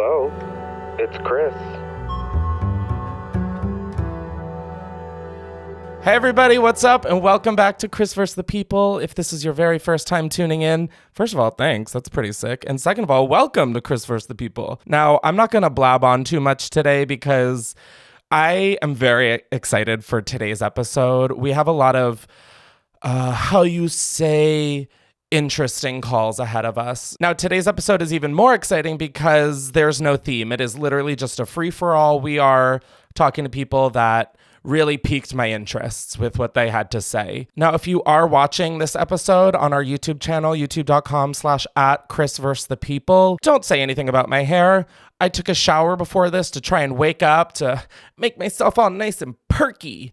Hello, it's Chris. Hey everybody, what's up? And welcome back to Chris vs. the People. If this is your very first time tuning in, first of all, thanks. That's pretty sick. And second of all, welcome to Chris vs. the People. Now, I'm not going to blab on too much today because I am very excited for today's episode. We have a lot of, interesting calls ahead of us. Now, today's episode is even more exciting because there's no theme. It is literally just a free-for-all. We are talking to people that really piqued my interests with what they had to say. Now, if you are watching this episode on our YouTube channel, youtube.com/@ChrisVsThePeople, don't say anything about my hair. I took a shower before this to try and wake up to make myself all nice and perky.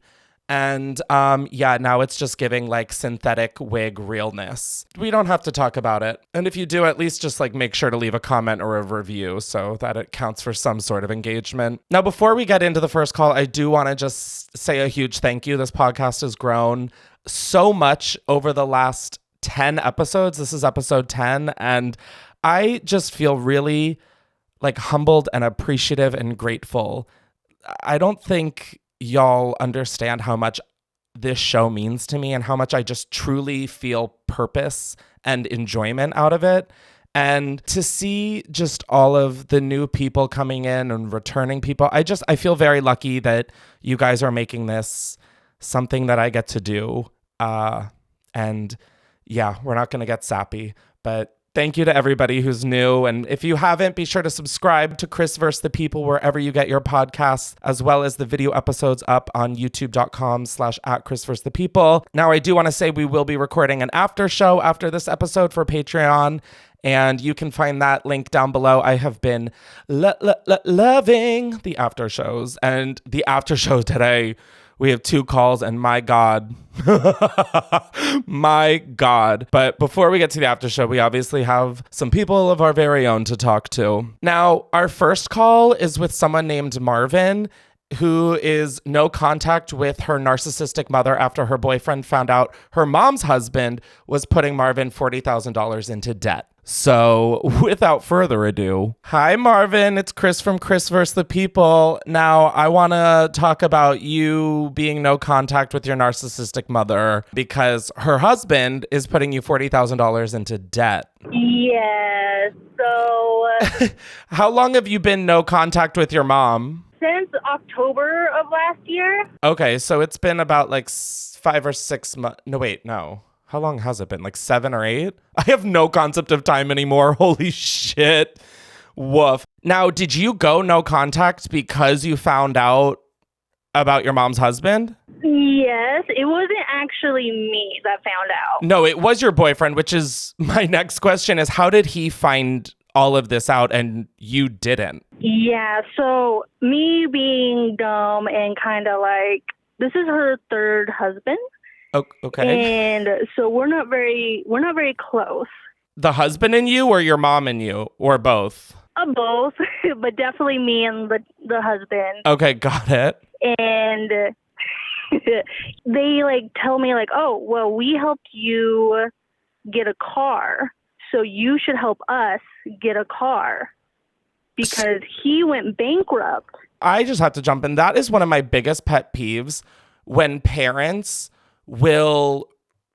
And now it's just giving like synthetic wig realness. We don't have to talk about it. And if you do, at least just like make sure to leave a comment or a review so that it counts for some sort of engagement. Now, before we get into the first call, I do want to just say a huge thank you. This podcast has grown so much over the last 10 episodes. This is episode 10. And I just feel really like humbled and appreciative and grateful. I don't think y'all understand how much this show means to me and how much I just truly feel purpose and enjoyment out of it. And to see just all of the new people coming in and returning people, I feel very lucky that you guys are making this something that I get to do. And yeah, we're not going to get sappy, but thank you to everybody who's new. And if you haven't, be sure to subscribe to Chris vs. the People wherever you get your podcasts, as well as the video episodes up on youtube.com/@ChrisVsThePeople. Now, I do want to say we will be recording an after show after this episode for Patreon, and you can find that link down below. I have been loving the after shows, and the after show today, we have 2 calls, and my God. My God. But before we get to the after show, we obviously have some people of our very own to talk to. Now, our first call is with someone named Marvin, who is no contact with her narcissistic mother after her boyfriend found out her mom's husband was putting Marvin $40,000 into debt. So without further ado, hi, Marvin. It's Chris from Chris vs. the People. Now, I want to talk about you being no contact with your narcissistic mother because her husband is putting you $40,000 into debt. Yeah, so How long have you been no contact with your mom? since October of last year. Okay, so it's been about like 5 or 6 months. No, wait, no. How long has it been? Like 7 or 8? I have no concept of time anymore. Holy shit. Woof. Now, did you go no contact because you found out about your mom's husband? Yes, it wasn't actually me that found out. No, it was your boyfriend, which is my next question is how did he find all of this out and you didn't? Yeah, so me being dumb and kind of like, this is her 3rd husband. Okay. And so we're not very close. The husband and you or your mom and you or both? Both, but definitely me and the husband. Okay, got it. And they like tell me like, oh, well, we helped you get a car, so you should help us get a car because he went bankrupt. I just have to jump in. That is one of my biggest pet peeves when parents will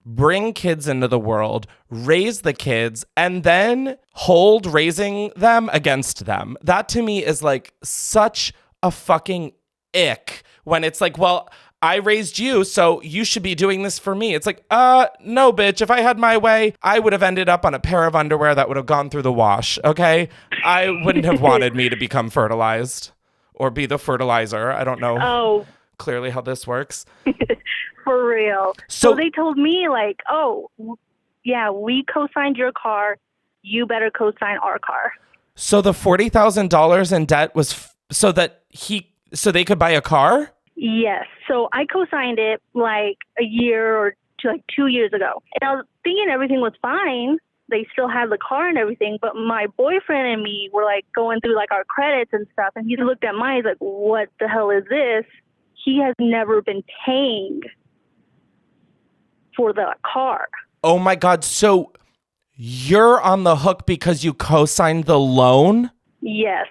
bring kids into the world, raise the kids, and then hold raising them against them. That to me is like such a fucking ick when it's like, well, I raised you, so you should be doing this for me. It's like, no, bitch. If I had my way, I would have ended up on a pair of underwear that would have gone through the wash, okay? I wouldn't have wanted me to become fertilized or be the fertilizer. I don't know clearly how this works. For real. So they told me like, oh, yeah, we co-signed your car. You better co-sign our car. So the $40,000 in debt was so they could buy a car? Yes. So I co-signed it like a year or 2 years ago. And I was thinking everything was fine. They still had the car and everything. But my boyfriend and me were like going through like our credits and stuff. And he looked at mine. He's like, what the hell is this? He has never been paying for the car. Oh my God. So you're on the hook because you co-signed the loan? Yes.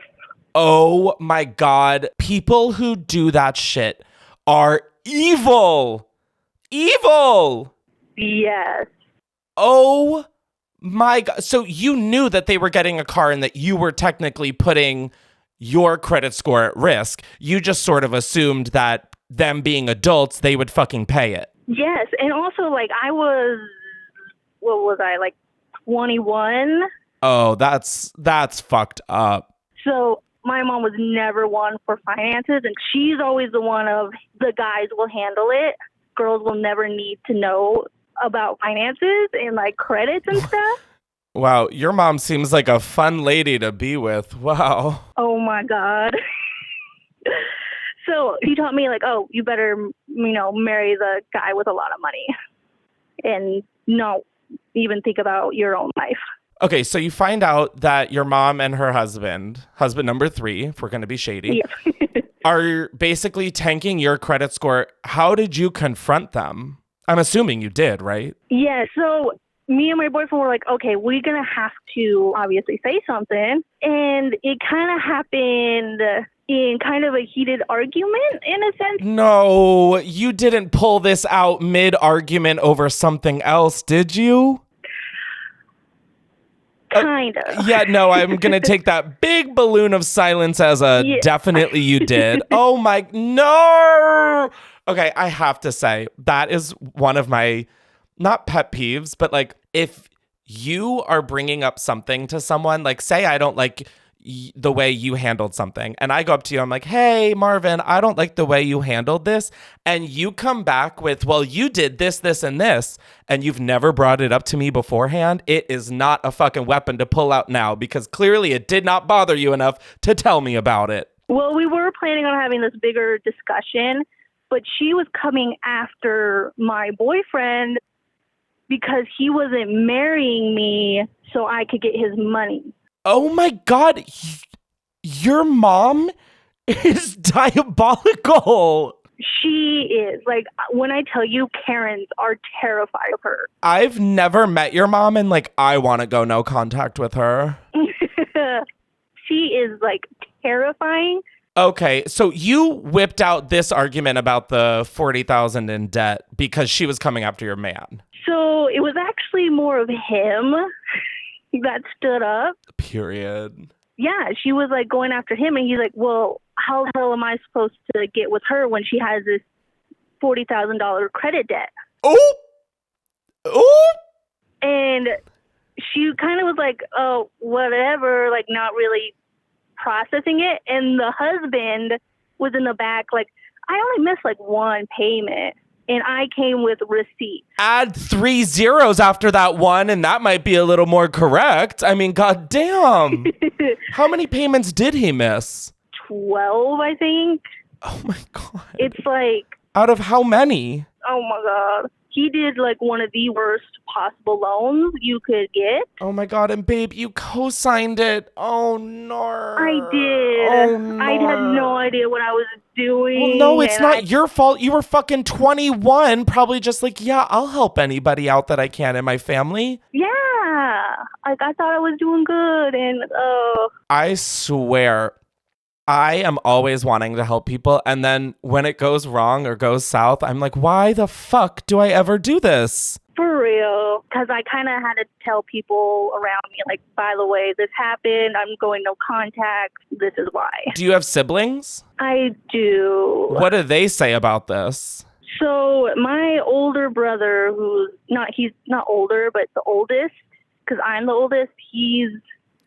Oh my God. People who do that shit are evil. Evil. Yes. Oh my God. So you knew that they were getting a car and that you were technically putting your credit score at risk. You just sort of assumed that them being adults, they would fucking pay it. Yes. And also, like, I was, what was I, like 21? Oh, that's fucked up. So my mom was never one for finances, and she's always the one of the guys will handle it. Girls will never need to know about finances and like credits and stuff. Wow, your mom seems like a fun lady to be with. Wow. Oh my God. So he taught me like, oh, you better, marry the guy with a lot of money and not even think about your own life. Okay, so you find out that your mom and her husband number 3, if we're going to be shady, Yep. are basically tanking your credit score. How did you confront them? I'm assuming you did, right? Yeah, so me and my boyfriend were like, okay, we're going to have to obviously say something. And it kind of happened in kind of a heated argument in a sense. No, you didn't pull this out mid-argument over something else, did you? Kind of. Yeah, no, I'm going to take that big balloon of silence as a definitely you did. Oh my, no. Okay, I have to say, that is one of my, not pet peeves, but like if you are bringing up something to someone, like say I don't like the way you handled something, and I go up to you, I'm like, hey, Marvin, I don't like the way you handled this. And you come back with, well, you did this, this, and this, and you've never brought it up to me beforehand. It is not a fucking weapon to pull out now because clearly it did not bother you enough to tell me about it. Well, we were planning on having this bigger discussion, but she was coming after my boyfriend because he wasn't marrying me so I could get his money. Oh my God, your mom is diabolical. She is. Like, when I tell you, Karens are terrified of her. I've never met your mom and like I want to go no contact with her. She is like terrifying. Okay, so you whipped out this argument about the $40,000 in debt because she was coming after your man. So it was actually more of him that stood up. Period. Yeah, she was like going after him, and he's like, well, how the hell am I supposed to get with her when she has this $40,000 credit debt? Oh! Oh! And she kind of was like, oh, whatever, like not really processing it. And the husband was in the back like, I only missed like one payment. And I came with receipts. Add 3 zeros after that one, and that might be a little more correct. I mean, goddamn. How many payments did he miss? 12, I think. Oh my God. It's like... Out of how many? Oh my God. He did like one of the worst possible loans you could get. Oh my God. And babe, you co-signed it. Oh no. I did. Oh no. I had no idea what I was doing. Well, no, it's not your fault. You were fucking 21. Probably just like, yeah, I'll help anybody out that I can in my family. Yeah. Like I thought I was doing good. And I swear, I am always wanting to help people. And then when it goes wrong or goes south, I'm like, why the fuck do I ever do this? For real. Because I kind of had to tell people around me, like, by the way, this happened. I'm going no contact. This is why. Do you have siblings? I do. What do they say about this? So my older brother, he's not older, but the oldest, because I'm the oldest, he's...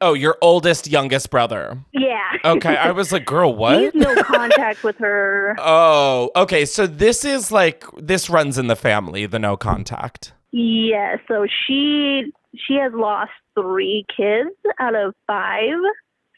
Oh, your oldest, youngest brother. Yeah. Okay, I was like, girl, what? He's no contact with her. Oh, okay. So this is like, this runs in the family, the no contact. Yeah, so she has lost 3 kids out of 5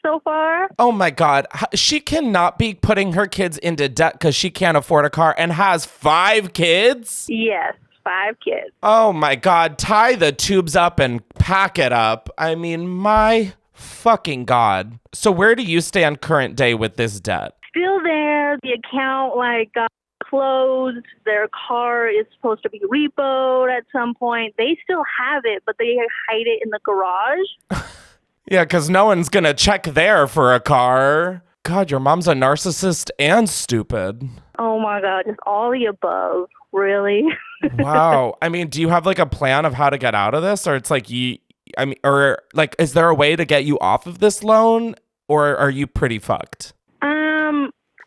so far. Oh my God. She cannot be putting her kids into debt because she can't afford a car and has 5 kids? Yes. 5 kids. Oh my God. Tie the tubes up and pack it up. I mean, my fucking God. So where do you stand current day with this debt? Still there. The account got closed. Their car is supposed to be repoed at some point. They still have it, but they hide it in the garage. Yeah, because no one's going to check there for a car. God, your mom's a narcissist and stupid. Oh my God, just all the above, really. Wow. I mean, do you have like a plan of how to get out of this? Or it's like or like, is there a way to get you off of this loan? Or are you pretty fucked?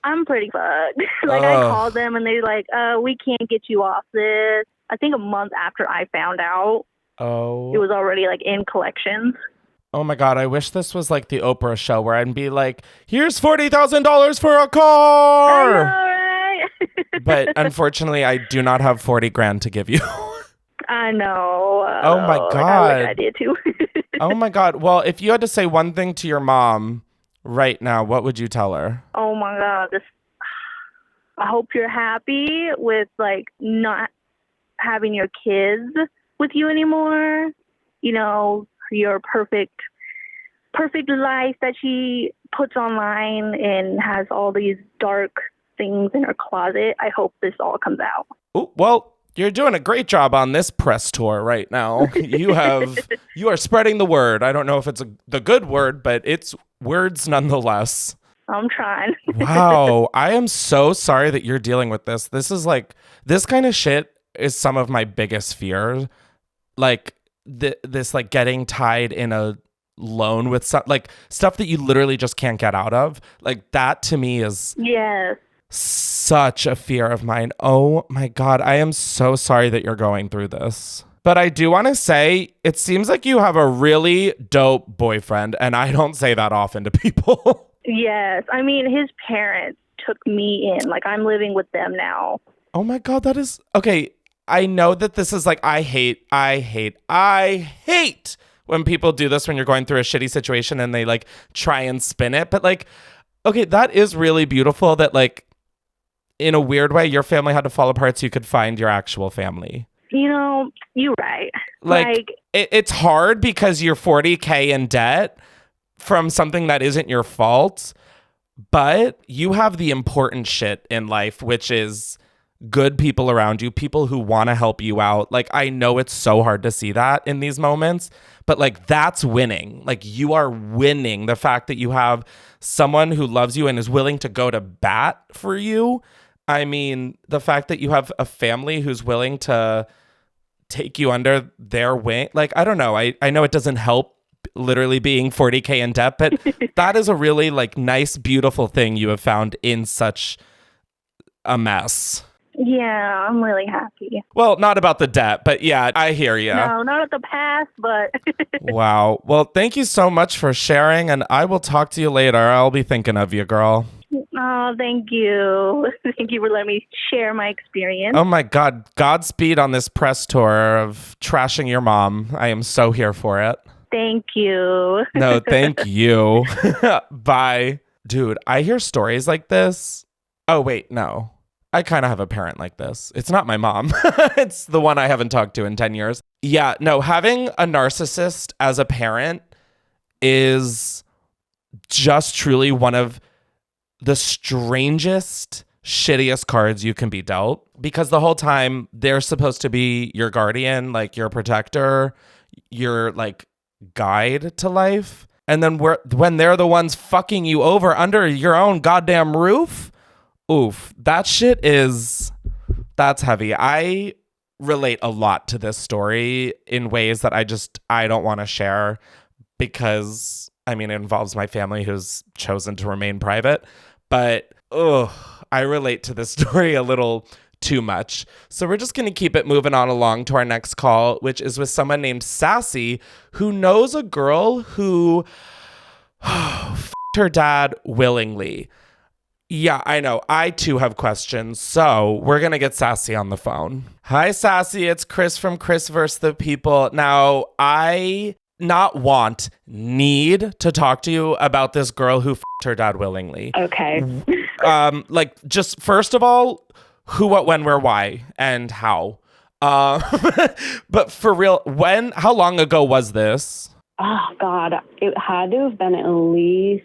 I'm pretty fucked. Like, I called them and they're like, we can't get you off this. I think a month after I found out, it was already like in collections. Oh my God, I wish this was like the Oprah show where I'd be like, here's $40,000 for a car. I know, right? But unfortunately, I do not have 40 grand to give you. I know. Oh my God. I wish I did too. Oh my God. Well, if you had to say one thing to your mom right now, what would you tell her? Oh my God. I hope you're happy with like not having your kids with you anymore. You know, your perfect life that she puts online and has all these dark things in her closet. I hope this all comes out. Ooh, well, you're doing a great job on this press tour right now. You are spreading the word. I don't know if it's the good word, but it's words nonetheless. I'm trying. Wow. I am so sorry that you're dealing with this. This is like, this kind of shit is some of my biggest fears. Like this, like getting tied in a loan with like stuff that you literally just can't get out of. Like that to me is such a fear of mine. Oh my God. I am so sorry that you're going through this. But I do want to say, it seems like you have a really dope boyfriend, and I don't say that often to people. Yes. I mean, his parents took me in. Like, I'm living with them now. Oh my God, that is... Okay, I know that this is like, I hate when people do this when you're going through a shitty situation and they like try and spin it. But like, okay, that is really beautiful that like, in a weird way, your family had to fall apart so you could find your actual family. You know, you're right. Like it's hard because you're $40K in debt from something that isn't your fault, but you have the important shit in life, which is good people around you, people who want to help you out. Like, I know it's so hard to see that in these moments, but like that's winning. Like, you are winning the fact that you have someone who loves you and is willing to go to bat for you. I mean, the fact that you have a family who's willing to take you under their wing. Like, I don't know. I know it doesn't help literally being 40K in debt, but that is a really like nice, beautiful thing you have found in such a mess. Yeah, I'm really happy. Well, not about the debt, but yeah, I hear you. No, not at the past, but... Wow. Well, thank you so much for sharing, and I will talk to you later. I'll be thinking of you, girl. Oh, thank you. Thank you for letting me share my experience. Oh my God. Godspeed on this press tour of trashing your mom. I am so here for it. Thank you. No, thank you. Bye. Dude, I hear stories like this. Oh, wait, no. I kind of have a parent like this. It's not my mom. It's the one I haven't talked to in 10 years. Yeah, no, having a narcissist as a parent is just truly one of the strangest, shittiest cards you can be dealt, because the whole time they're supposed to be your guardian, like your protector, your like guide to life. And then when they're the ones fucking you over under your own goddamn roof, oof, that's heavy. I relate a lot to this story in ways that I don't want to share because, I mean, it involves my family who's chosen to remain private. But, I relate to this story a little too much. So we're just going to keep it moving on along to our next call, which is with someone named Sassy, who knows a girl who f***ed her dad willingly. Yeah, I know. I too have questions. So we're going to get Sassy on the phone. Hi, Sassy. It's Chris from Chris vs. the People. Now, I need to talk to you about this girl who f***ed her dad willingly. Okay. Like, just first of all, who, what, when, where, why, and how. But for real, how long ago was this? Oh, God. It had to have been at least,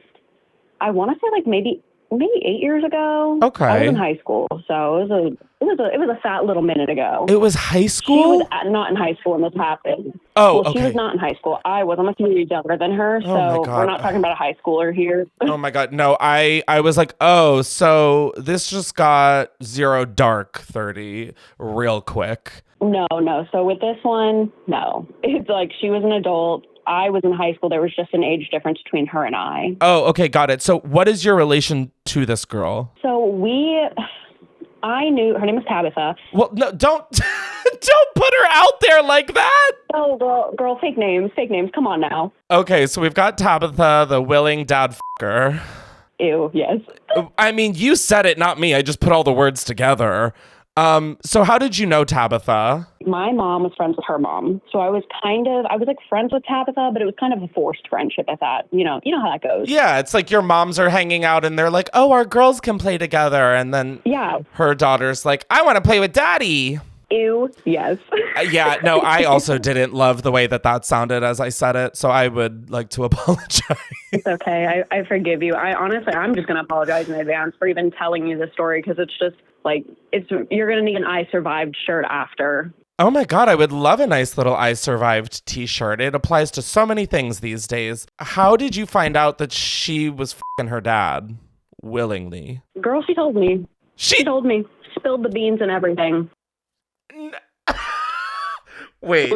I want to say like maybe maybe 8 years ago. Okay. I was in high school, so it was a fat little minute ago. It was high She school? was not in high school when this happened. Oh, Well, she okay. was not in high school. I was. I'm a few years younger than her, Oh my so God. we're not talking about a high schooler here. Oh my God. No, I was like, oh, so this just got 0 dark 30 real quick. No. So with this one, no. It's like she was an adult. I was in high school. There was just an age difference between her and I. Oh, okay. Got it. So what is your relation to this girl? So I knew her name was Tabitha. Well, no, don't put her out there like that. Oh, girl, fake names. Come on now. Okay, so we've got Tabitha, the willing dad fucker. Ew, yes. I mean, you said it, not me. I just put all the words together. So how did you know Tabitha? My mom was friends with her mom. So I was like friends with Tabitha, but it was kind of a forced friendship at that. You know how that goes. Yeah, it's like your moms are hanging out and they're like, oh, our girls can play together. And then her daughter's like, I want to play with daddy. Ew, yes. Yeah, no, I also didn't love the way that sounded as I said it. So I would like to apologize. It's okay. I forgive you. I'm just going to apologize in advance for even telling you this story because it's just like, you're going to need an I survived shirt after. Oh my God, I would love a nice little I survived t-shirt. It applies to so many things these days. How did you find out that she was f***ing her dad willingly? Girl, she told me. She told me. Spilled the beans and everything. Wait.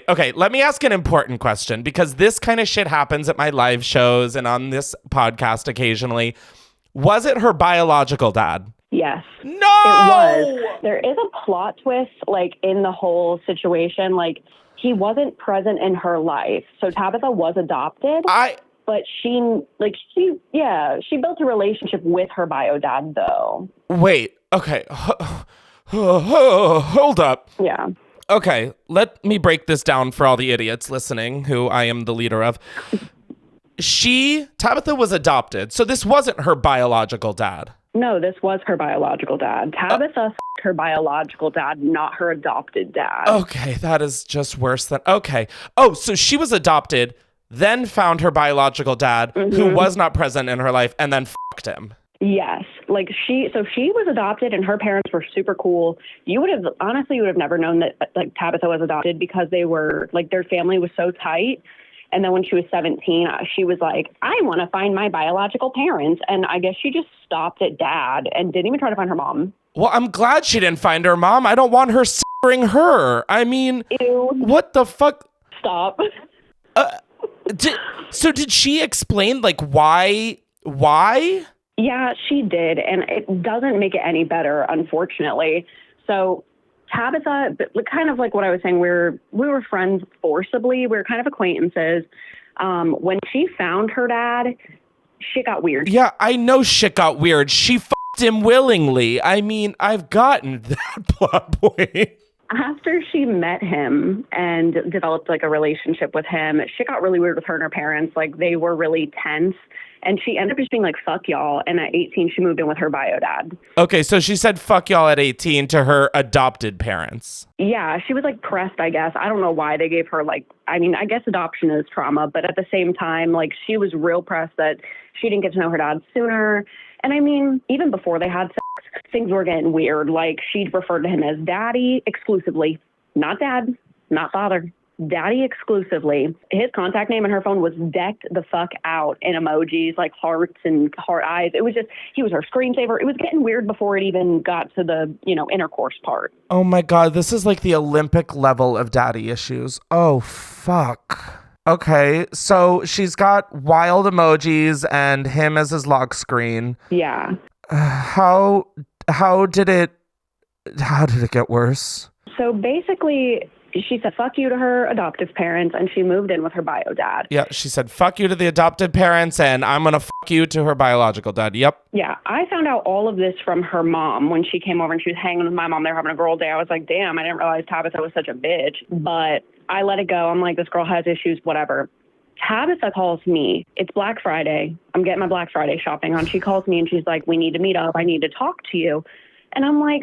Okay, let me ask an important question because this kind of shit happens at my live shows and on this podcast occasionally. Was it her biological dad? Yes. No! It was. There is a plot twist, like, in the whole situation. Like, he wasn't present in her life. So Tabitha was adopted. But she built a relationship with her bio dad, though. Wait, okay. Hold up. Yeah. Okay, let me break this down for all the idiots listening, who I am the leader of. Tabitha was adopted, so this wasn't her biological dad. No, this was her biological dad. Tabitha her biological dad, not her adopted dad. Okay, that is just worse than... Okay. Oh, so she was adopted, then found her biological dad, who was not present in her life, and then fucked him. Yes. Like she was adopted and her parents were super cool. You would have never known that like Tabitha was adopted because they were like, their family was so tight. And then when she was 17, she was like, I want to find my biological parents. And I guess she just stopped at dad and didn't even try to find her mom. Well, I'm glad she didn't find her mom. I don't want her s***ing her. I mean, Ew. What the fuck? Stop. Did she explain like why? Yeah, she did. And it doesn't make it any better, unfortunately. So Tabitha, kind of like what I was saying, we were friends forcibly. We were kind of acquaintances. When she found her dad, shit got weird. Yeah, I know shit got weird. She fucked him willingly. I mean, I've gotten that plot point. After she met him and developed like a relationship with him, shit got really weird with her and her parents. Like they were really tense. And she ended up just being like, fuck y'all. And at 18, she moved in with her bio dad. Okay, so she said fuck y'all at 18 to her adopted parents. Yeah, she was like pressed, I guess. I don't know why they gave her like, I mean, I guess adoption is trauma. But at the same time, like she was real pressed that she didn't get to know her dad sooner. And I mean, even before they had sex, things were getting weird. Like she'd refer to him as daddy exclusively. Not dad, not father. Daddy exclusively. His contact name on her phone was decked the fuck out in emojis, like hearts and heart eyes. It was just, he was her screensaver. It was getting weird before it even got to the, intercourse part. Oh my God, this is like the Olympic level of daddy issues. Oh, fuck. Okay, so she's got wild emojis and him as his lock screen. Yeah. How did it get worse? So basically, she said fuck you to her adoptive parents and she moved in with her bio dad. Yeah, she said fuck you to the adopted parents and I'm gonna fuck you to her biological dad. Yep. Yeah, I found out all of this from her mom when she came over and she was hanging with my mom. They were having a girl day. I was like, damn, I didn't realize Tabitha was such a bitch. But I let it go. I'm like, this girl has issues, whatever. Tabitha calls me. It's Black Friday. I'm getting my Black Friday shopping on. She calls me and she's like, we need to meet up. I need to talk to you. And I'm like,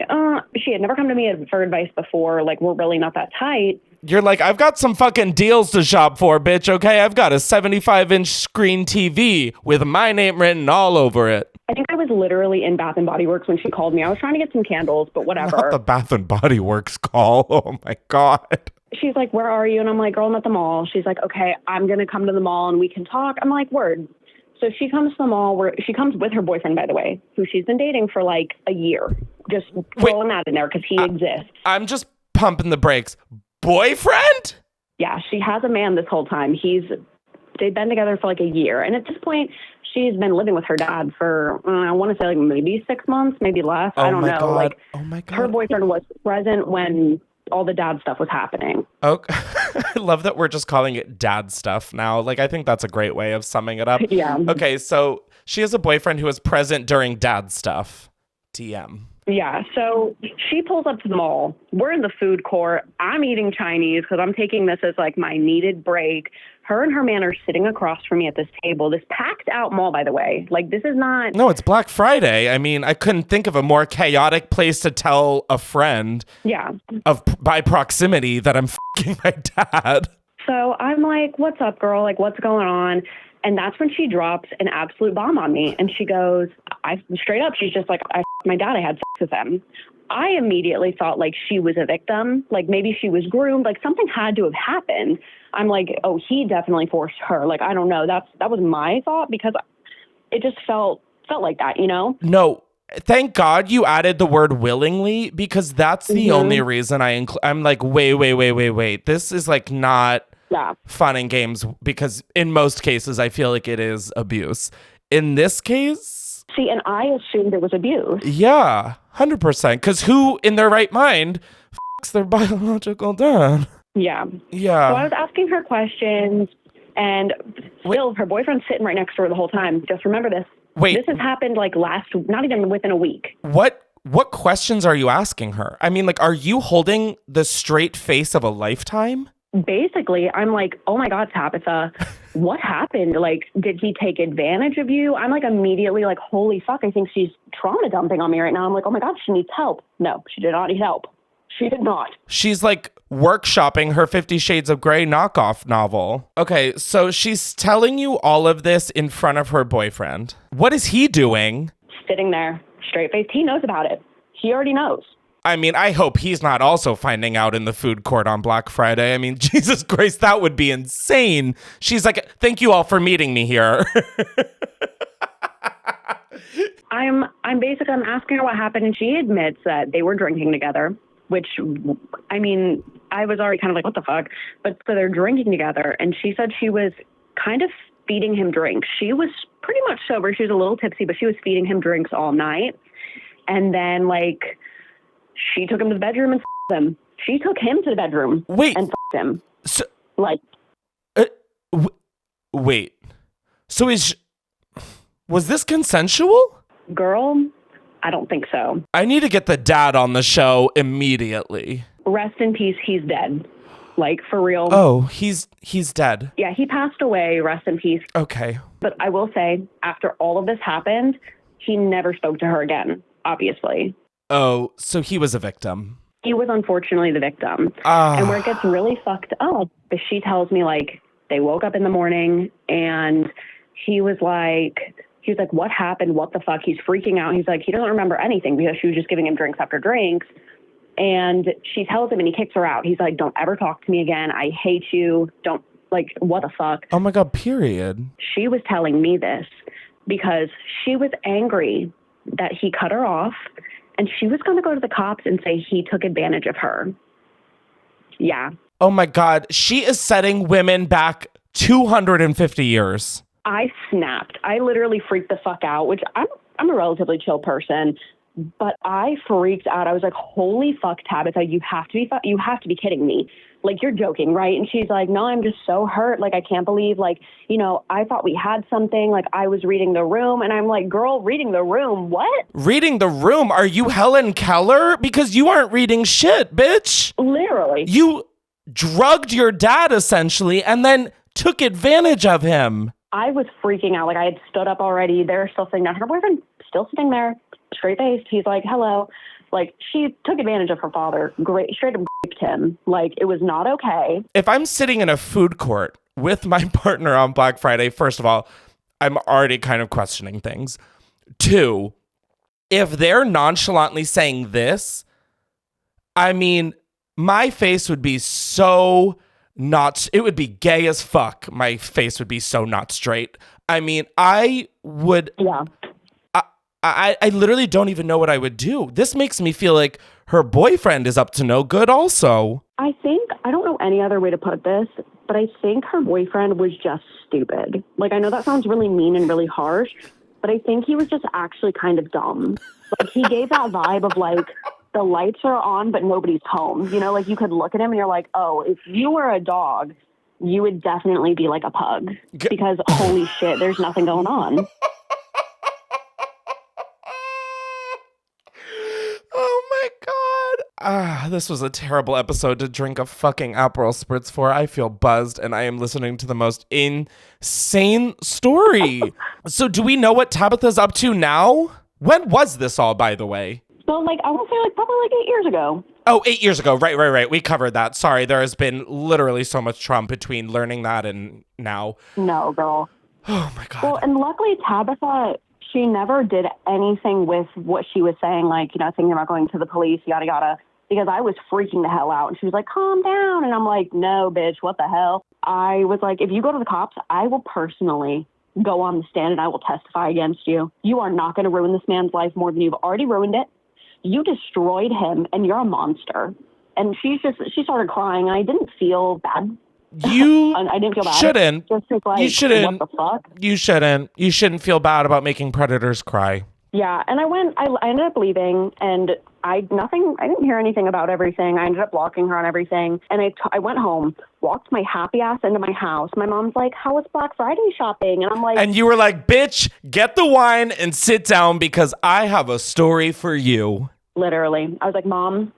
she had never come to me for advice before. Like, we're really not that tight. You're like, I've got some fucking deals to shop for, bitch, okay? I've got a 75-inch screen TV with my name written all over it. was literally in Bath and Body Works when she called me. I was trying to get some candles, but whatever. Not the Bath and Body Works call. Oh my God. She's like, where are you? And I'm like, girl, I'm at the mall. She's like, okay, I'm going to come to the mall and we can talk. I'm like, word. So she comes to the mall where she comes with her boyfriend, by the way, who she's been dating for like a year. Just throwing that in there because he exists. I'm just pumping the brakes. Boyfriend? Yeah, she has a man this whole time. They've been together for like a year. And at this point, she's been living with her dad for, I want to say like maybe 6 months, maybe less. I don't know. God. Like, oh my God. Her boyfriend was present when all the dad stuff was happening. Okay. I love that we're just calling it dad stuff now. Like, I think that's a great way of summing it up. Yeah. Okay, so she has a boyfriend who was present during dad stuff. TM. Yeah, so she pulls up to the mall. We're in the food court. I'm eating Chinese because I'm taking this as like my needed break. Her and her man are sitting across from me at this table. This packed out mall, by the way. Like, this is not... No, it's Black Friday. I mean, I couldn't think of a more chaotic place to tell a friend by proximity that I'm f***ing my dad. So I'm like, what's up, girl? Like, what's going on? And that's when she drops an absolute bomb on me. And she goes, straight up, she's just like, I f***ed my dad. I had sex with him. I immediately thought like she was a victim. Like maybe she was groomed. Like something had to have happened. I'm like, oh, he definitely forced her. Like, I don't know. That was my thought because it just felt like that, you know? No. Thank God you added the word willingly because that's the only reason I'm like, wait. This is like not fun and games because in most cases, I feel like it is abuse. In this case. See, and I assumed it was abuse. Yeah, 100%. Because who in their right mind f***s their biological dad? Yeah. Yeah. So I was asking her questions and still her boyfriend's sitting right next to her the whole time. Just remember this. Wait. This has happened like not even within a week. What questions are you asking her? I mean, like, are you holding the straight face of a lifetime? Basically, I'm like, oh my God, Tabitha, what happened? Like, did he take advantage of you? I'm like immediately like, holy fuck, I think she's trauma dumping on me right now. I'm like, oh my God, she needs help. No, she did not need help. She did not. She's like workshopping her 50 Shades of Grey knockoff novel. Okay, so she's telling you all of this in front of her boyfriend. What is he doing? Sitting there, straight-faced. He knows about it. He already knows. I mean, I hope he's not also finding out in the food court on Black Friday. I mean, Jesus Christ, that would be insane. She's like, thank you all for meeting me here. I'm asking her what happened, and she admits that they were drinking together, which, I mean, I was already kind of like, what the fuck? But so they're drinking together, and she said she was kind of feeding him drinks. She was pretty much sober. She was a little tipsy, but she was feeding him drinks all night. And then, like, she took him to the bedroom and f***ed him. She took him to the bedroom and f***ed him. So, like, wait. So was this consensual? Girl, I don't think so. I need to get the dad on the show immediately. Rest in peace. He's dead. Like, for real. Oh, he's dead. Yeah, he passed away. Rest in peace. Okay. But I will say, after all of this happened, he never spoke to her again, obviously. Oh, so he was a victim. He was unfortunately the victim. And where it gets really fucked up is she tells me, like, they woke up in the morning and he was like, what happened? What the fuck? He's freaking out. He's like, he doesn't remember anything because she was just giving him drinks after drinks. And she tells him and he kicks her out. He's like, don't ever talk to me again. I hate you. Don't, like, what the fuck? Oh my God, period. She was telling me this because she was angry that he cut her off. And she was going to go to the cops and say he took advantage of her. Yeah. Oh my God. She is setting women back 250 years. I snapped. I literally freaked the fuck out, which I'm a relatively chill person, but I freaked out. I was like, holy fuck, Tabitha, you have to be kidding me. Like, you're joking, right? And she's like, no, I'm just so hurt. Like, I can't believe, like, you know, I thought we had something. Like, I was reading the room. And I'm like, girl, reading the room? What? Reading the room? Are you Helen Keller? Because you aren't reading shit, bitch. Literally. You drugged your dad, essentially, and then took advantage of him. I was freaking out. Like, I had stood up already. They're still sitting down. Her boyfriend still sitting there, straight-faced. He's like, hello. Like, she took advantage of her father, straight up raped him. Like, it was not okay. If I'm sitting in a food court with my partner on Black Friday, first of all, I'm already kind of questioning things. Two, if they're nonchalantly saying this, I mean, my face would be so not, it would be gay as fuck. My face would be so not straight. I mean, I would, Yeah. I literally don't even know what I would do. This makes me feel like her boyfriend is up to no good also. I don't know any other way to put this, but I think her boyfriend was just stupid. Like, I know that sounds really mean and really harsh, but I think he was just actually kind of dumb. Like, he gave that vibe of, like, the lights are on, but nobody's home. You know, like, you could look at him and you're like, oh, if you were a dog, you would definitely be like a pug. Because, holy shit, there's nothing going on. Oh my God. This was a terrible episode to drink a fucking Aperol Spritz for. I feel buzzed and I am listening to the most insane story. So do we know what Tabitha's up to now? When was this all, by the way? So, like, I would say, like, probably like 8 years ago. Oh, 8 years ago. Right. We covered that. Sorry, there has been literally so much Trump between learning that and now. No, girl. Oh my God. Well, and luckily Tabitha, she never did anything with what she was saying, like, you know, thinking about going to the police, yada, yada, because I was freaking the hell out. And she was like, calm down. And I'm like, no, bitch, what the hell? I was like, if you go to the cops, I will personally go on the stand and I will testify against you. You are not going to ruin this man's life more than you've already ruined it. You destroyed him and you're a monster. And she started crying. And I didn't feel bad. I didn't feel bad. Shouldn't. Just like, you shouldn't. What the fuck? You shouldn't. You shouldn't feel bad about making predators cry. Yeah, and I ended up leaving, and I didn't hear anything about everything. I ended up blocking her on everything, and I went home, walked my happy ass into my house. My mom's like, how was Black Friday shopping? And I'm like... And you were like, bitch, get the wine and sit down because I have a story for you. Literally. I was like, Mom,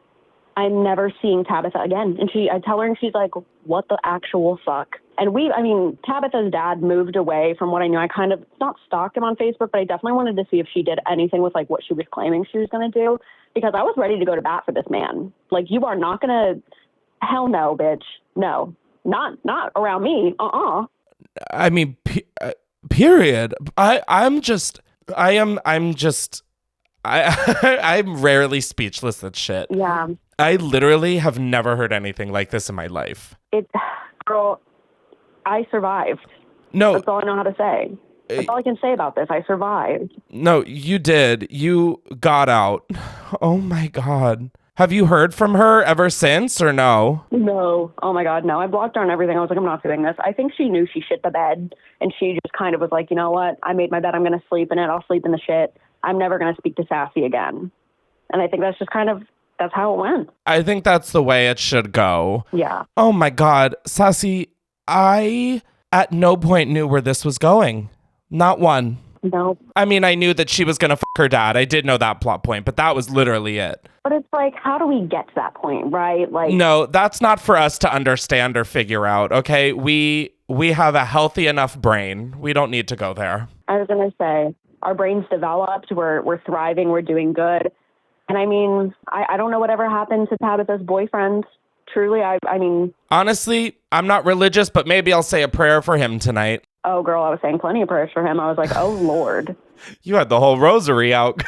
I'm never seeing Tabitha again. And I tell her, and she's like, what the actual fuck? And Tabitha's dad moved away from what I knew. I kind of, not stalked him on Facebook, but I definitely wanted to see if she did anything with, like, what she was claiming she was going to do, because I was ready to go to bat for this man. Like, you are not going to, hell no, bitch. No, not around me. I mean, period. I'm rarely speechless at shit. Yeah. I literally have never heard anything like this in my life. Girl, I survived. No. That's all I know how to say. That's all I can say about this. I survived. No, you did. You got out. Oh my God. Have you heard from her ever since or no? No. Oh my God, no. I blocked her on everything. I was like, I'm not doing this. I think she knew she shit the bed, and she just kind of was like, you know what? I made my bed. I'm going to sleep in it. I'll sleep in the shit. I'm never going to speak to Sassy again. And I think that's just that's how it went. I think that's the way it should go. Yeah. Oh my God. Sassy, I at no point knew where this was going. Not one. No. I mean, I knew that she was going to fuck her dad. I did know that plot point, but that was literally it. But it's like, how do we get to that point, right? Like, no, that's not for us to understand or figure out, okay? We have a healthy enough brain. We don't need to go there. I was going to say, our brains developed. We're thriving. We're doing good. And I mean, I don't know whatever happened to Tabitha's boyfriend. Truly, I mean... Honestly, I'm not religious, but maybe I'll say a prayer for him tonight. Oh, girl, I was saying plenty of prayers for him. I was like, oh, Lord. You had the whole rosary out.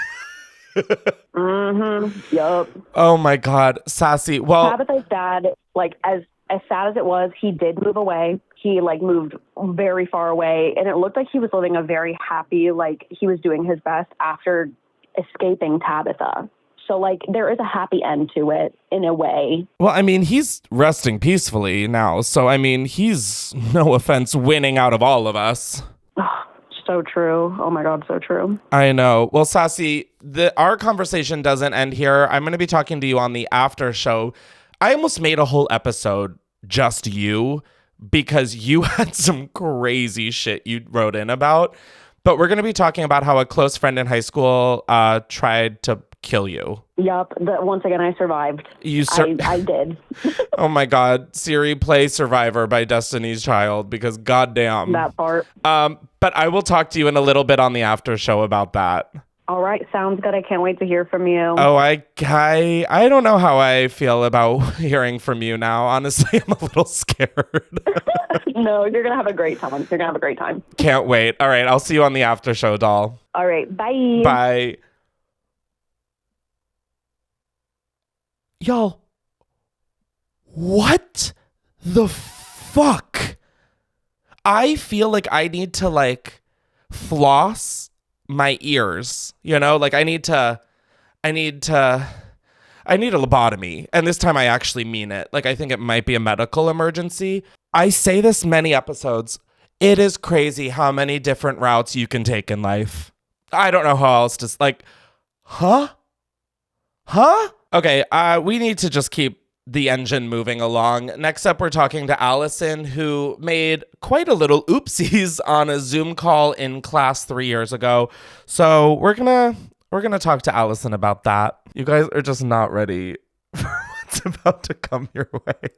Mm-hmm. Yup. Oh, my God. Sassy. Well... Tabitha's dad, like, as sad as it was, he did move away. He, like, moved very far away. And it looked like he was living a very happy, like, he was doing his best after escaping Tabitha. So, like, there is a happy end to it, in a way. Well, I mean, he's resting peacefully now. So, I mean, he's, no offense, winning out of all of us. So true. Oh, my God, so true. I know. Well, Sassy, our conversation doesn't end here. I'm going to be talking to you on the after show. I almost made a whole episode just you because you had some crazy shit you wrote in about. But we're going to be talking about how a close friend in high school tried to kill you. Yup. Once again, I survived. I did. Oh my God. Siri, play Survivor by Destiny's Child because goddamn. That part. But I will talk to you in a little bit on the after show about that. All right, sounds good. I can't wait to hear from you. Oh, I don't know how I feel about hearing from you now. Honestly, I'm a little scared. No, you're going to have a great time. You're going to have a great time. Can't wait. All right, I'll see you on the after show, doll. All right, bye. Bye. Y'all, what the fuck? I feel like I need to like floss my ears, you know? Like I need a lobotomy. And this time I actually mean it. Like I think it might be a medical emergency. I say this many episodes. It is crazy how many different routes you can take in life. I don't know how else to like, huh? Okay, we need to just keep the engine moving along. Next up, we're talking to Allison, who made quite a little oopsies on a Zoom call in class 3 years ago. So we're gonna talk to Allison about that. You guys are just not ready for what's about to come your way.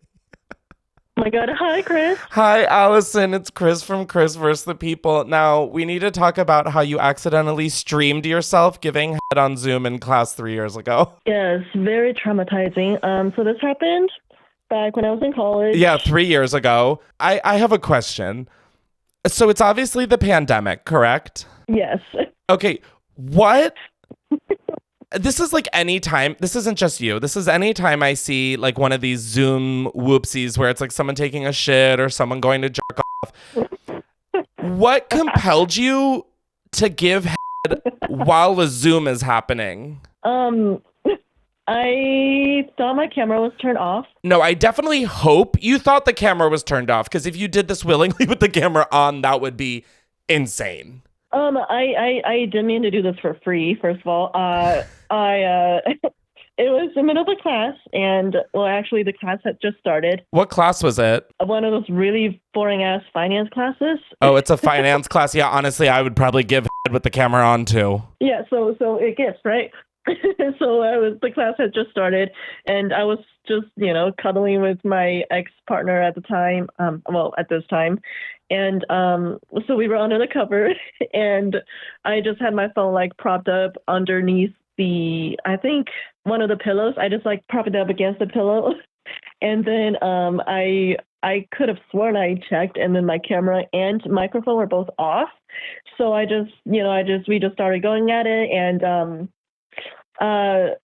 Oh my God. Hi, Chris. Hi, Allison. It's Chris from Chris vs. the People. Now, we need to talk about how you accidentally streamed yourself giving head on Zoom in class 3 years ago. Yes, very traumatizing. So this happened back when I was in college. Yeah, 3 years ago. I have a question. So it's obviously the pandemic, correct? Yes. Okay, what? This is like any time. This isn't just you. This is any time I see like one of these Zoom whoopsies where it's like someone taking a shit or someone going to jerk off. What compelled you to give head while the Zoom is happening? I thought my camera was turned off. No, I definitely hope you thought the camera was turned off, because if you did this willingly with the camera on, that would be insane. I didn't mean to do this for free, first of all. It was the middle of the class, and, well, actually, the class had just started. What class was it? One of those really boring-ass finance classes. Oh, it's a finance class? Yeah, honestly, I would probably give head with the camera on, too. Yeah, so it gets, right? So the class had just started, and I was just, cuddling with my ex-partner at the time, at this time. And so we were under the cover, and I just had my phone, like, propped up underneath I think one of the pillows. I just, like, propped it up against the pillow. And then I could have sworn I checked, and then my camera and microphone were both off. So we just started going at it, and I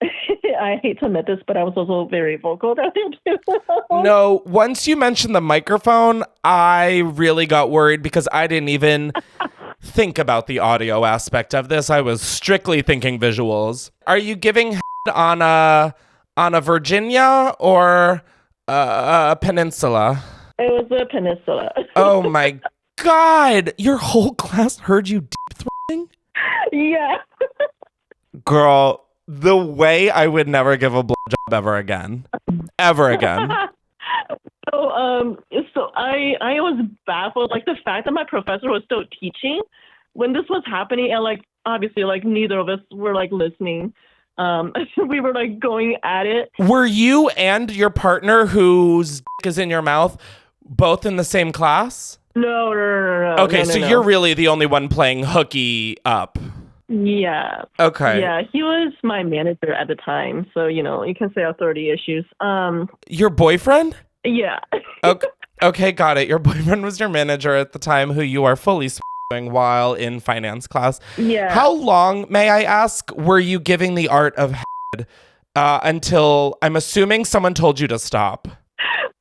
hate to admit this, but I was also very vocal down there too. No, once you mentioned the microphone, I really got worried because I didn't even think about the audio aspect of this. I was strictly thinking visuals. Are you giving head on a Virginia or a peninsula? It was a peninsula. Oh my God! Your whole class heard you deep throating? Yeah. Girl, the way I would never give a blowjob ever again. Ever again. So I was baffled, like the fact that my professor was still teaching when this was happening, and like obviously like neither of us were like listening. We were like going at it. Were you and your partner whose dick is in your mouth both in the same class? No. Okay, so you're really the only one playing hooky up. Yeah. Okay. Yeah, he was my manager at the time, so you can say authority issues. Your boyfriend? Yeah. Okay, got it. Your boyfriend was your manager at the time, who you are fully swing while in finance class. Yeah. How long, may I ask, were you giving the art of head until, I'm assuming, someone told you to stop?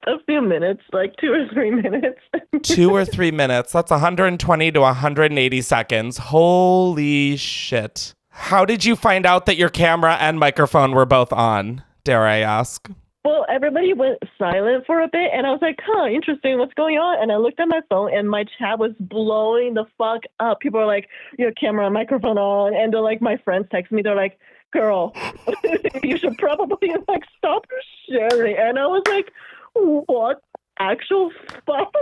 A few minutes, like 2 or 3 minutes. 2 or 3 minutes. That's 120 to 180 seconds. Holy shit. How did you find out that your camera and microphone were both on, dare I ask? Well, everybody went silent for a bit, and I was like, interesting, what's going on? And I looked at my phone, and my chat was blowing the fuck up. People are like, your camera and microphone on, and they're like, my friends text me, they're like, girl, you should probably like stop sharing. And I was like, what actual fuck?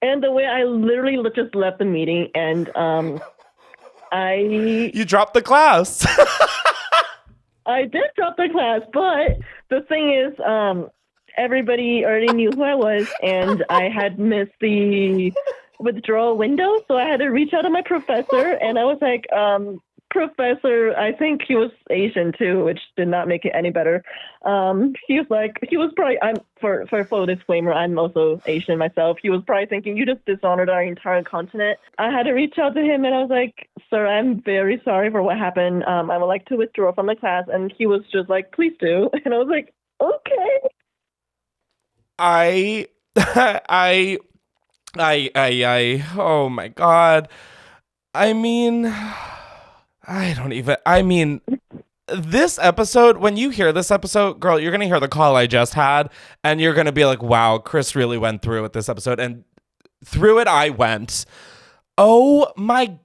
And the way I literally just left the meeting, and You dropped the class. I did drop the class, but the thing is, everybody already knew who I was, and I had missed the withdrawal window, so I had to reach out to my professor, and I was like, professor, I think he was Asian too, which did not make it any better. He was probably, for full disclaimer, I'm also Asian myself. He was probably thinking, you just dishonored our entire continent. I had to reach out to him and I was like, sir, I'm very sorry for what happened. I would like to withdraw from the class. And he was just like, please do. And I was like, okay. Oh my God. This episode, when you hear this episode, girl, you're going to hear the call I just had, and you're going to be like, wow, Chris really went through with this episode. And through it, I went. Oh my,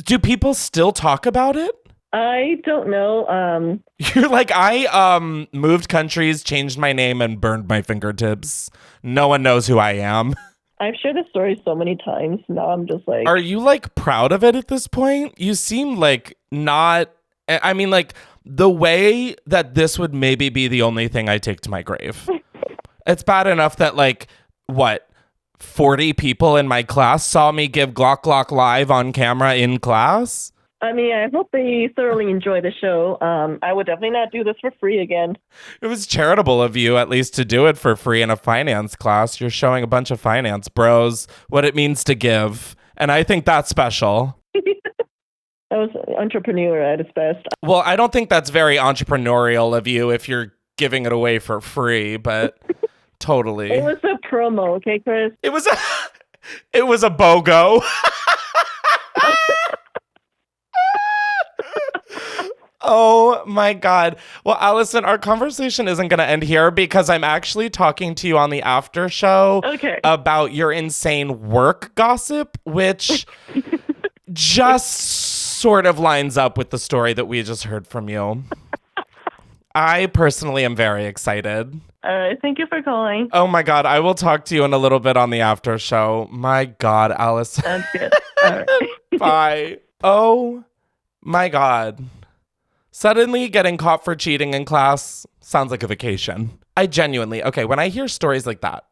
do people still talk about it? I don't know. You're like, I moved countries, changed my name, and burned my fingertips. No one knows who I am. I've shared this story so many times. Now I'm just like... Are you, like, proud of it at this point? You seem like not... I mean, like, the way that this would maybe be the only thing I take to my grave. It's bad enough that, like, 40 people in my class saw me give Glock Glock live on camera in class? I mean, I hope they thoroughly enjoy the show. I would definitely not do this for free again. It was charitable of you, at least, to do it for free in a finance class. You're showing a bunch of finance bros what it means to give. And I think that's special. That was entrepreneur at its best. Well, I don't think that's very entrepreneurial of you if you're giving it away for free, but totally. It was a promo, okay, Chris? It was a BOGO. Oh my God. Well, Allison, our conversation isn't going to end here because I'm actually talking to you on the after show about your insane work gossip, which just sort of lines up with the story that we just heard from you. I personally am very excited. All right. Thank you for calling. Oh my God. I will talk to you in a little bit on the after show. My God, Allison. That's good. All right. Bye. Oh my God. Suddenly getting caught for cheating in class sounds like a vacation. I genuinely, when I hear stories like that,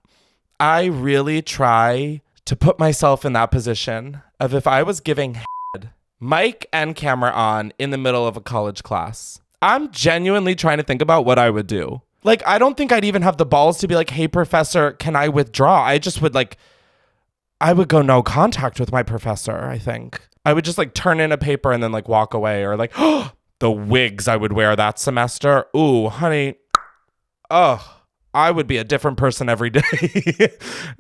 I really try to put myself in that position of if I was giving head, mic and camera on in the middle of a college class. I'm genuinely trying to think about what I would do. Like, I don't think I'd even have the balls to be like, hey, professor, can I withdraw? I just would I would go no contact with my professor, I think. I would just turn in a paper and then walk away or the wigs I would wear that semester. Ooh, honey. Oh, I would be a different person every day.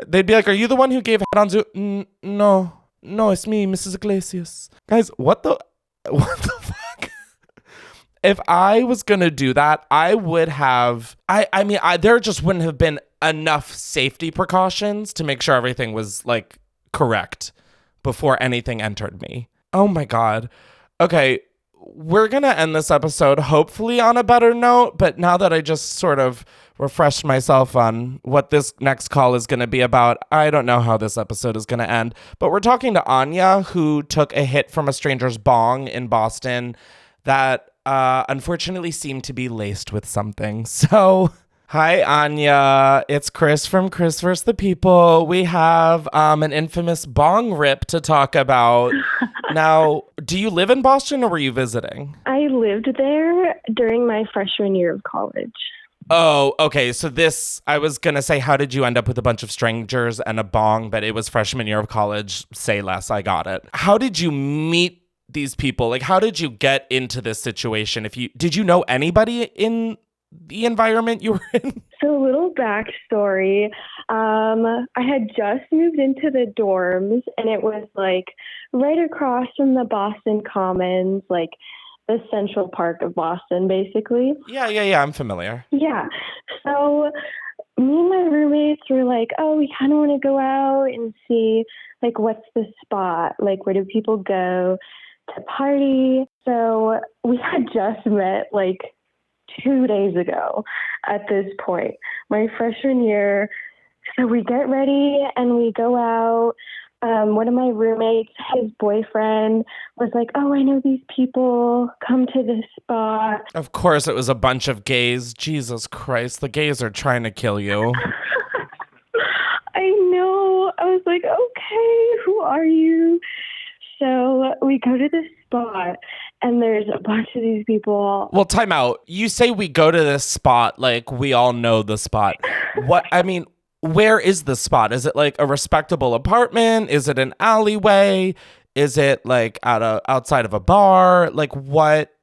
They'd be like, are you the one who gave head on Zoom? No, it's me, Mrs. Iglesias. Guys, what the fuck? If I was going to do that, I would have, there just wouldn't have been enough safety precautions to make sure everything was correct before anything entered me. Oh my God. Okay. We're going to end this episode hopefully on a better note, but now that I just sort of refreshed myself on what this next call is going to be about, I don't know how this episode is going to end. But we're talking to Anya, who took a hit from a stranger's bong in Boston that unfortunately seemed to be laced with something. So... Hi, Anya. It's Chris from Chris vs. the People. We have an infamous bong rip to talk about. Now, do you live in Boston or were you visiting? I lived there during my freshman year of college. Oh, okay. So I was going to say, how did you end up with a bunch of strangers and a bong? But it was freshman year of college. Say less. I got it. How did you meet these people? How did you get into this situation? Did you know anybody in the environment you were in? So a little backstory. I had just moved into the dorms and it was right across from the Boston Commons, the central park of Boston, basically. Yeah, I'm familiar. Yeah. So me and my roommates were oh, we kind of want to go out and see what's the spot? Where do people go to party? So we had just met 2 days ago at this point, my freshman year. So we get ready and we go out. One of my roommates, his boyfriend, was oh, I know these people, come to this spot. Of course it was a bunch of gays. Jesus Christ, the gays are trying to kill you. I know. I was okay, who are you? So we go to this spot and there's a bunch of these people. Well, time out. You say we go to this spot, like we all know the spot. Where is the spot? Is it like a respectable apartment? Is it an alleyway? Is it like outside of a bar? Like, what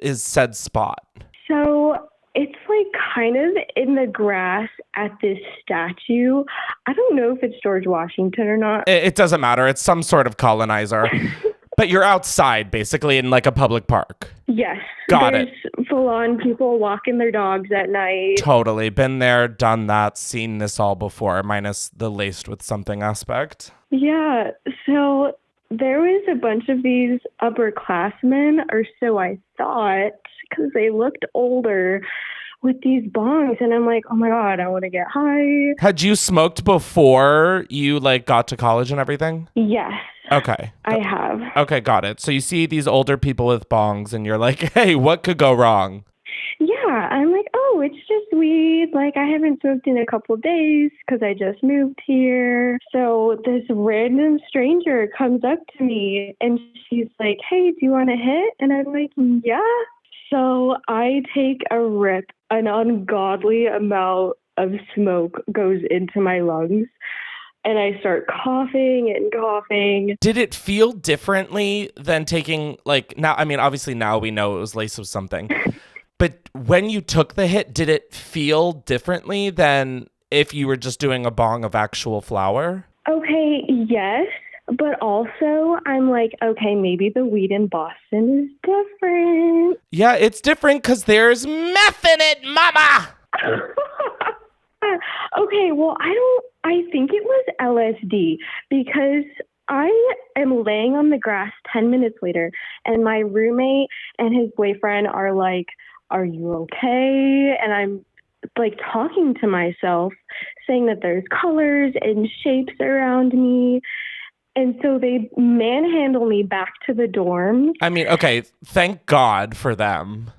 is said spot? So it's like kind of in the grass at this statue. I don't know if it's George Washington or not. It doesn't matter. It's some sort of colonizer. But you're outside, basically, in like a public park. Yes. Got There's full-on people walking their dogs at night. Totally. Been there, done that, seen this all before, minus the laced with something aspect. Yeah. So there was a bunch of these upperclassmen, or so I thought, because they looked older, with these bongs. And I'm like, oh my God, I want to get high. Had you smoked before you like got to college and everything? Yes. Okay. I have. Okay, got it. So you see these older people with bongs and you're like, hey, what could go wrong? Yeah, I'm like, oh, it's just weed. Like, I haven't smoked in a couple of days because I just moved here. So this random stranger comes up to me and she's like, hey, do you want a hit? And I'm like, yeah. So I take a rip. An ungodly amount of smoke goes into my lungs. And I start coughing and coughing. Did it feel differently than taking, like, now, I mean, obviously now we know it was laced with something. But when you took the hit, did it feel differently than if you were just doing a bong of actual flour? Okay, yes. But also, I'm like, okay, maybe the weed in Boston is different. Yeah, it's different because there's meth in it, mama! Okay, well, I think it was LSD because I am laying on the grass 10 minutes later and my roommate and his boyfriend are like, are you okay? And I'm like talking to myself, saying that there's colors and shapes around me. And so they manhandle me back to the dorm. I mean, okay, thank God for them.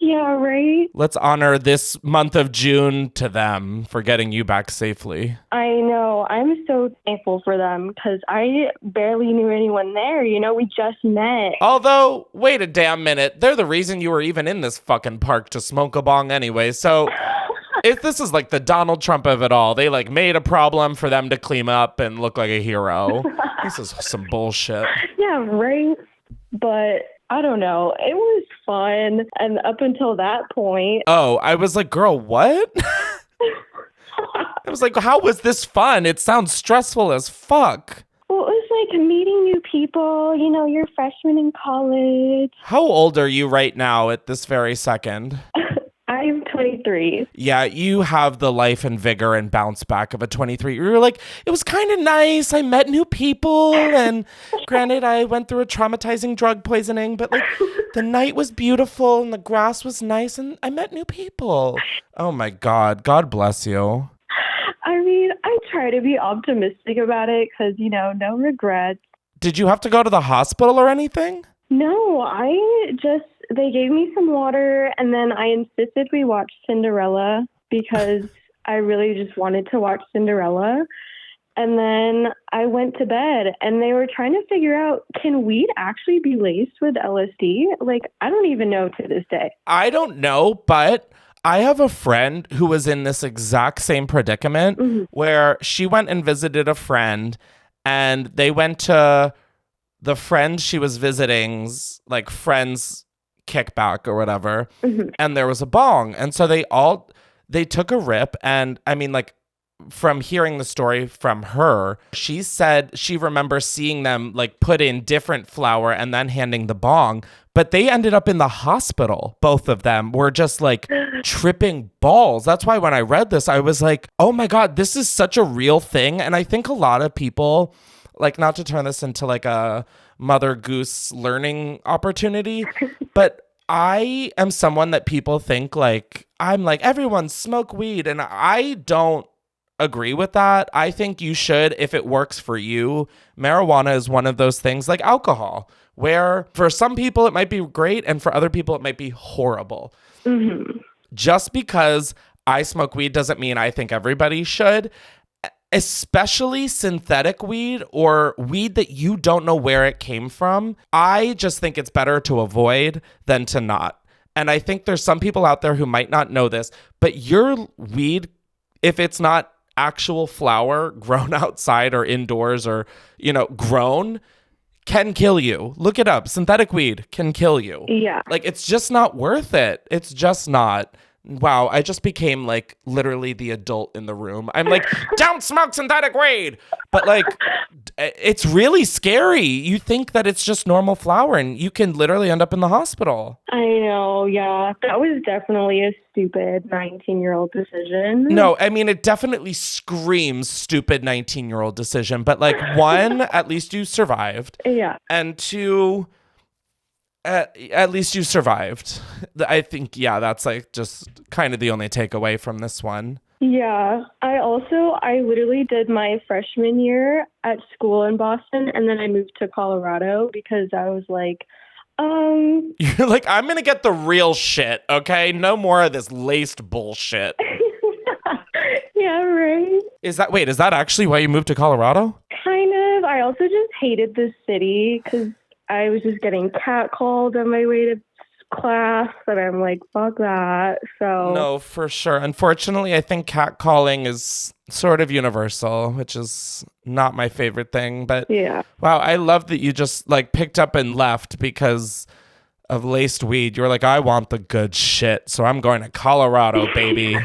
Yeah, right? Let's honor this month of June to them for getting you back safely. I know. I'm so thankful for them because I barely knew anyone there. You know, we just met. Although, wait a damn minute. They're the reason you were even in this fucking park to smoke a bong anyway. So if this is like the Donald Trump of it all, they like made a problem for them to clean up and look like a hero. This is some bullshit. Yeah, right? But I don't know. It was fun. And up until that point. Oh, I was like, girl, what? I was like, how was this fun? It sounds stressful as fuck. Well, it was like meeting new people. You know, you're a freshman in college. How old are you right now at this very second? I'm 23. Yeah, you have the life and vigor and bounce back of a 23. You were like, it was kind of nice. I met new people. And granted, I went through a traumatizing drug poisoning, but like the night was beautiful and the grass was nice and I met new people. Oh my God. God bless you. I mean, I try to be optimistic about it because, you know, no regrets. Did you have to go to the hospital or anything? No, they gave me some water and then I insisted we watch Cinderella because I really just wanted to watch Cinderella. And then I went to bed and they were trying to figure out, can weed actually be laced with LSD? Like, I don't even know to this day. I don't know, but I have a friend who was in this exact same predicament where she went and visited a friend and they went to the friend she was visiting's like friend's kickback or whatever. And there was a bong. And so they took a rip. And I mean, like, from hearing the story from her, she said she remembers seeing them like put in different flour and then handing the bong, but they ended up in the hospital. Both of them were just like tripping balls. That's why when I read this, I was like, oh my God, this is such a real thing. And I think a lot of people, like, not to turn this into like a Mother Goose learning opportunity, but I am someone that people think like, I'm like, everyone smoke weed. And I don't agree with that. I think you should, if it works for you. Marijuana is one of those things like alcohol, where for some people it might be great and for other people it might be horrible. Just because I smoke weed doesn't mean I think everybody should. especially synthetic weed or weed that you don't know where it came from. I just think it's better to avoid than to not. And I think there's some people out there who might not know this, but your weed, if it's not actual flower grown outside or indoors or, grown, can kill you. Look it up. Synthetic weed can kill you. Yeah. Like, it's just not worth it. It's just not. Wow, I just became like literally the adult in the room. I'm like, don't smoke synthetic weed. But like, it's really scary. You think that it's just normal flower and you can literally end up in the hospital. I know, yeah. That was definitely a stupid 19-year-old decision. No, I mean, it definitely screams stupid 19-year-old decision. But like, one, at least you survived. Yeah. And two, at least you survived. I think, yeah, that's like just kind of the only takeaway from this one. Yeah. I literally did my freshman year at school in Boston, and then I moved to Colorado because I was like, You're like, I'm going to get the real shit, okay? No more of this laced bullshit. yeah, right. Is that actually why you moved to Colorado? Kind of. I also just hated the city because I was just getting catcalled on my way to class, and I'm like, fuck that. So no, for sure. Unfortunately, I think catcalling is sort of universal, which is not my favorite thing. But yeah. Wow, I love that you just like picked up and left because of laced weed. You were like, I want the good shit, so I'm going to Colorado, baby.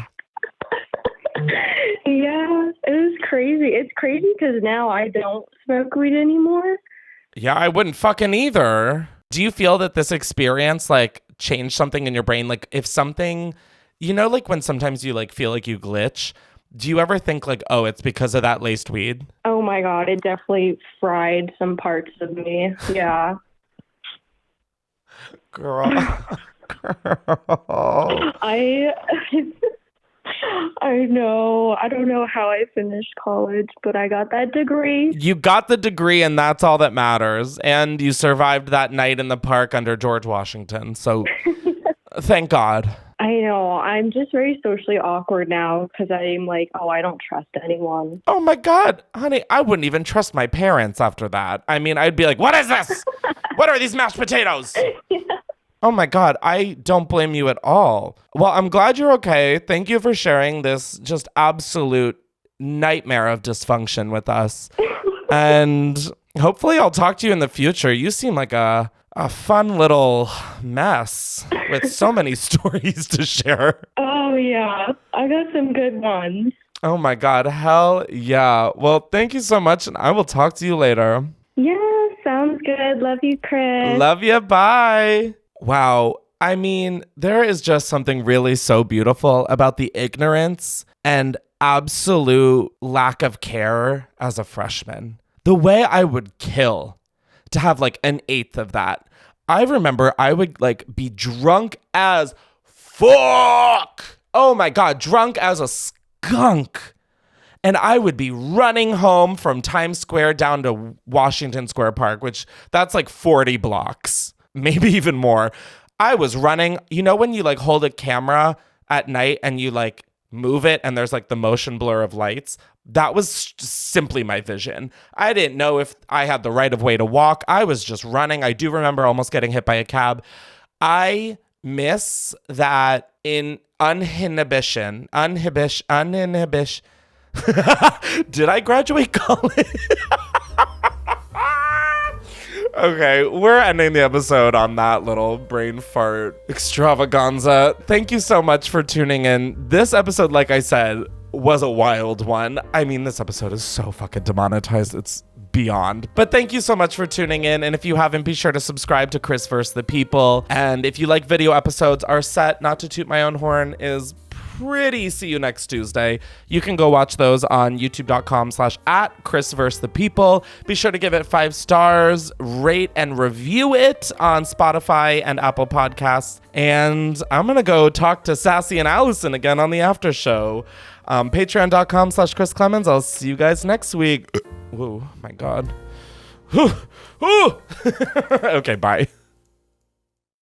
Yeah, it was crazy. It's crazy because now I don't smoke weed anymore. Yeah, I wouldn't fucking either. Do you feel that this experience like changed something in your brain? Like if something, like when sometimes you like feel like you glitch, do you ever think like, oh, it's because of that laced weed? Oh my God, it definitely fried some parts of me. Yeah. Girl. I know. I don't know how I finished college, but I got that degree. You got the degree and that's all that matters. And you survived that night in the park under George Washington. So thank God. I know. I'm just very socially awkward now because I'm like, oh, I don't trust anyone. Oh my God, honey, I wouldn't even trust my parents after that. I mean, I'd be like, what is this? What are these mashed potatoes? Yeah. Oh my God, I don't blame you at all. Well, I'm glad you're okay. Thank you for sharing this just absolute nightmare of dysfunction with us. And hopefully I'll talk to you in the future. You seem like a fun little mess with so many stories to share. Oh, yeah. I got some good ones. Oh my God, hell yeah. Well, thank you so much, and I will talk to you later. Yeah, sounds good. Love you, Chris. Love you. Bye. Wow. I mean, there is just something really so beautiful about the ignorance and absolute lack of care as a freshman. The way I would kill to have like an eighth of that. I remember I would like be drunk as fuck. Oh my God, drunk as a skunk. And I would be running home from Times Square down to Washington Square Park, which that's like 40 blocks. Maybe even more. I was running, when you like hold a camera at night and you like move it and there's like the motion blur of lights? That was simply my vision. I didn't know if I had the right of way to walk. I was just running. I do remember almost getting hit by a cab. I miss that in uninhibition. Did I graduate college? Okay, we're ending the episode on that little brain fart extravaganza. Thank you so much for tuning in. This episode, like I said, was a wild one. I mean, this episode is so fucking demonetized. It's beyond. But thank you so much for tuning in. And if you haven't, be sure to subscribe to Chris vs. the People. And if you like video episodes, our set, not to toot my own horn, is pretty see you next Tuesday. You can go watch those on youtube.com/@Chris vs. the People. Be sure to give it 5 stars, rate and review it on Spotify and Apple Podcasts. And I'm going to go talk to Sassy and Allison again on the after show. Patreon.com/Chris Clemens. I'll see you guys next week. Oh my God. Okay, bye.